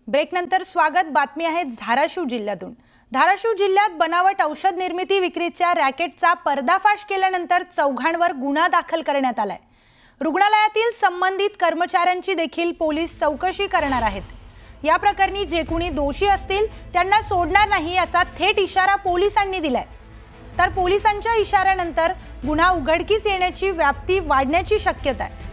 ब्रेकनंतर स्वागत। बातमी आहे धाराशिव जिल्ह्यातून। धाराशिव जिल्ह्यात बनावट औषध निर्मिती विक्रीच्या रॅकेटचा पर्दाफाश केल्यानंतर चौघांवर गुन्हा दाखल करण्यात आलाय। रुग्णालयातील संबंधित कर्मचाऱ्यांची देखील पोलीस चौकशी करणार आहेत। या प्रकरणी जे कोणी दोषी असतील त्यांना सोडणार नाही असा थेट इशारा पोलिसांनी दिलाय। तर पोलिसांच्या इशाऱ्यानंतर गुन्हा उघडकीस येण्याची व्याप्ती वाढण्याची शक्यता आहे।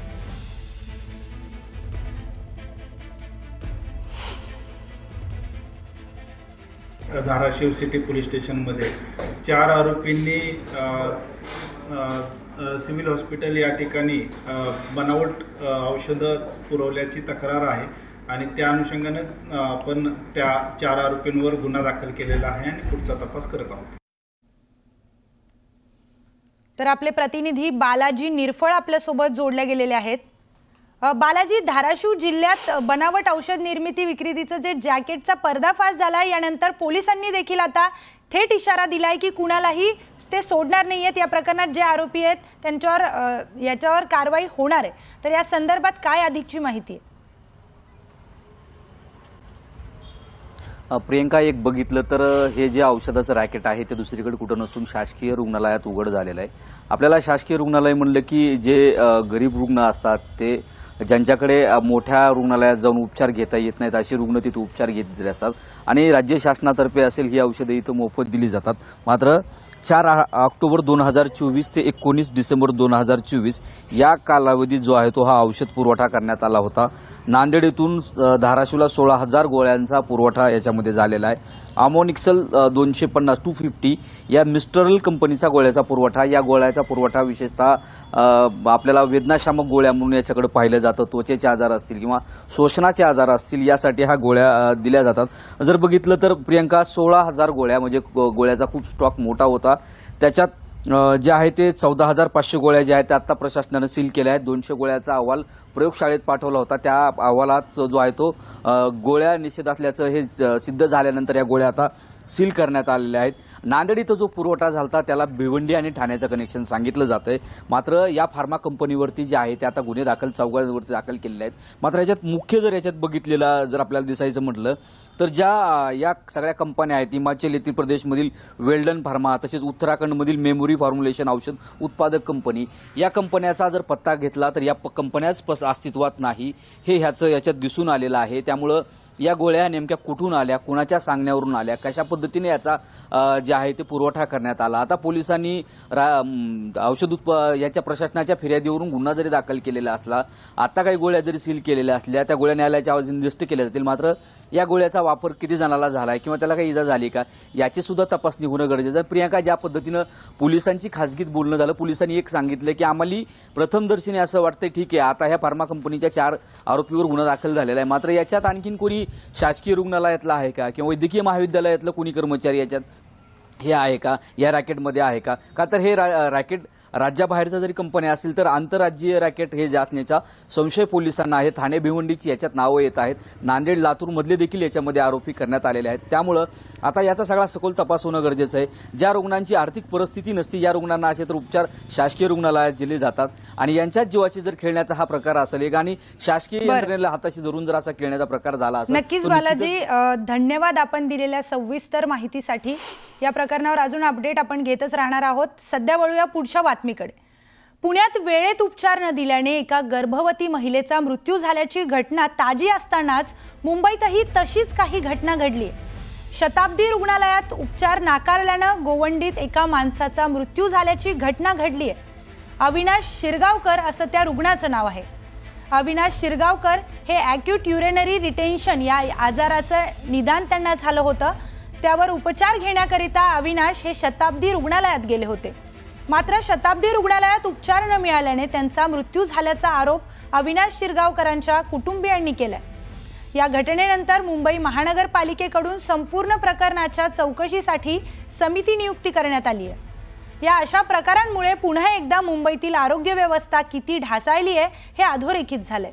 धाराशिव सिटी पोलीस स्टेशनमध्ये 4 आरोपींनी सिव्हिल हॉस्पिटल या ठिकाणी बनावट औषधं पुरवल्याची तक्रार आहे आणि त्या अनुषंगाने आपण त्या 4 आरोपींवर गुन्हा दाखल केलेला आहे आणि पुढचा तपास करत आहोत। तर आपले प्रतिनिधी बालाजी निरफळ आपल्या सोबत जोडले गेलेले आहेत। बालाजी, धाराशिव जिल्ह्यात बनावट औषध निर्मिती विक्रीचं जे जॅकेटचा पर्दाफाश झाला यानंतर पोलिसांनी देखील आता थेट इशारा दिलाय की कुणालाही ते सोडणार नाहीयेत। या प्रकरणात जे आरोपी आहेत त्यांच्यावर याच्यावर कारवाई होणार आहे। तर या संदर्भात काय अधिकची माहिती आहे? प्रियंका, एक बघितलं तर हे जे औषधाचं रॅकेट आहे ते दुसरीकडे कुठं नसून शासकीय रुग्णालयात उघड झालेलं आहे। आपल्याला शासकीय रुग्णालय म्हणलं की जे गरीब रुग्ण असतात, ते ज्यांच्याकडे मोठ्या रुग्णालयात जाऊन उपचार घेता येत नाहीत अशी रुग्ण तिथे उपचार घेत असतात आणि राज्य शासनातर्फे असेल ही औषधे इथं मोफत दिली जातात। मात्र 4 ऑक्टोबर 2024 ते 19 डिसेंबर 2024 या कालावधीत जो आहे तो हा औषध पुरवठा करण्यात आला होता। नांदेड येथून धाराशिवला 16,000 गोळ्यांचा पुरवठा याच्यामध्ये झालेला आहे। आमोनिक्सल 250 या मिस्टरल कंपनीचा गोळ्याचा पुरवठा, या गोळ्याचा पुरवठा विशेषतः आपल्याला वेदनाशामक गोळ्या म्हणून याच्याकडे पाहिलं जातं। त्वचेचे आजार असतील किंवा श्वसनाचे आजार असतील यासाठी ह्या गोळ्या दिल्या जातात। जर बघितलं तर प्रियंका, 16,000 गोळ्या म्हणजे गोळ्याचा खूप स्टॉक मोठा होता। त्याच्यात जे आहे ते 14,500 गोळ्या ज्या आहेत त्या आता प्रशासनाने सील केल्या आहेत। 200 गोळ्याचा अहवाल प्रयोगशाळेत पाठवला होता। त्या अहवालात जो आहे तो गोळ्या निषेध असल्याचं हे सिद्ध झाल्यानंतर या गोळ्या आता सील करण्यात आलेल्या आहेत। नांदेड इथं जो पुरवठा झाला त्याला भिवंडी आणि ठाण्याचं कनेक्शन सांगितलं जातंय। मात्र या फार्मा कंपनीवरती जे आहे ते आता गुन्हे दाखल चौघांवरती दाखल केलेले आहेत। मात्र याच्यात मुख्य जर याच्यात बघितलेला जर आपल्याला दिसायचं म्हटलं तर ज्या या सगळ्या कंपन्या आहेत, हिमाचल येथील प्रदेशमधील वेल्डन फार्मा, तसेच उत्तराखंडमधील मेमोरी फॉर्म्युलेशन औषध उत्पादक कंपनी, या कंपन्याचा जर पत्ता घेतला तर या कंपन्याच अस्तित्वात नाही हे याच्यात दिसून आलेलं आहे। त्यामुळं या गोळ्या नेमक्या कुठून आल्या, कुणाच्या सांगण्यावरून आल्या, कशा पद्धतीने याचा जे आहे ते पुरवठा करण्यात आला। आता पोलिसांनी याच्या प्रशासनाच्या फिर्यादीवरून गुन्हा जरी दाखल केलेला असला, आता काही गोळ्या जरी सील केलेल्या असल्या, त्या गोळ्या न्यायालयाच्या आवाजाने नष्ट केल्या जातील। मात्र या गोळ्याचा वापर किती जणाला झालाय किंवा त्याला काही इजा झाली का याची सुद्धा तपासणी होणं गरजेचं आहे। प्रियंका, ज्या पद्धतीनं पोलिसांची खासगीत बोलणं झालं, पोलिसांनी एक सांगितलं की आम्हाला प्रथमदर्शनी असं वाटतंय ठीक आहे आता ह्या फार्मा कंपनीच्या 4 आरोपीवर गुन्हा दाखल झालेला आहे। मात्र याच्यात आणखीन कोणी शासकीय रुग्णालयातला आहे का किंवा वैद्यकीय महाविद्यालयातलं कोणी कर्मचारी याच्यात हे आहे का, या रॅकेटमध्ये आहे का? का तर हे रॅकेट राज्याबाहेरचा जरी कंपन्या असेल तर आंतरराज्यीय रॅकेट हे जाचण्याचा संशय पोलिसांना आहे। ठाणे भिवंडीची याच्यात नावं येत आहेत। नांदेड लातूर मधले देखील याच्यामध्ये आरोपी करण्यात आलेले आहेत। त्यामुळं आता याचा सगळा सखोल तपास होणं गरजेचं आहे। ज्या रुग्णांची आर्थिक परिस्थिती नसती या रुग्णांना असे तर उपचार शासकीय रुग्णालयात दिले जातात आणि यांच्याच जीवाची जर खेळण्याचा हा प्रकार असेल एक आणि शासकीय यंत्रणेला हाताशी धरून जर असा खेळण्याचा प्रकार झाला असेल। नक्कीच बालाजी, धन्यवाद आपण दिलेल्या सविस्तर माहितीसाठी। या प्रकरणावर अजून अपडेट आपण घेतच राहणार आहोत। सध्या वळूया पुढच्या बातमीकडे। पुण्यात वेळेत उपचार न दिल्याने एका गर्भवती महिलेचा मृत्यू झाल्याची घटना ताजी असतानाच मुंबईतही तशीच काही घटना घडली। शताब्दी रुग्णालयात उपचार नाकारल्यानं गोवंडीत एका माणसाचा मृत्यू झाल्याची घटना घडली आहे। अविनाश शिरगावकर असं त्या रुग्णाचं नाव आहे। अविनाश शिरगावकर हे ॲक्यूट युरेनरी रिटेन्शन या आजाराचं निदान त्यांना झालं होतं। त्यावर उपचार घेण्याकरिता अविनाश हे शताब्दी रुग्णालयात गेले होते। मात्र शताब्दी रुग्णालयात उपचार न मिळाल्याने त्यांचा मृत्यू झाल्याचा आरोप अविनाश शिरगावकरांच्या कुटुंबियांनी केलाय। या घटनेनंतर मुंबई महानगरपालिकेकडून संपूर्ण प्रकरणाच्या चौकशीसाठी समिती नियुक्ती करण्यात आली आहे। या अशा प्रकारांमुळे पुन्हा एकदा मुंबईतील आरोग्य व्यवस्था किती ढासळली आहे हे अधोरेखित झालंय।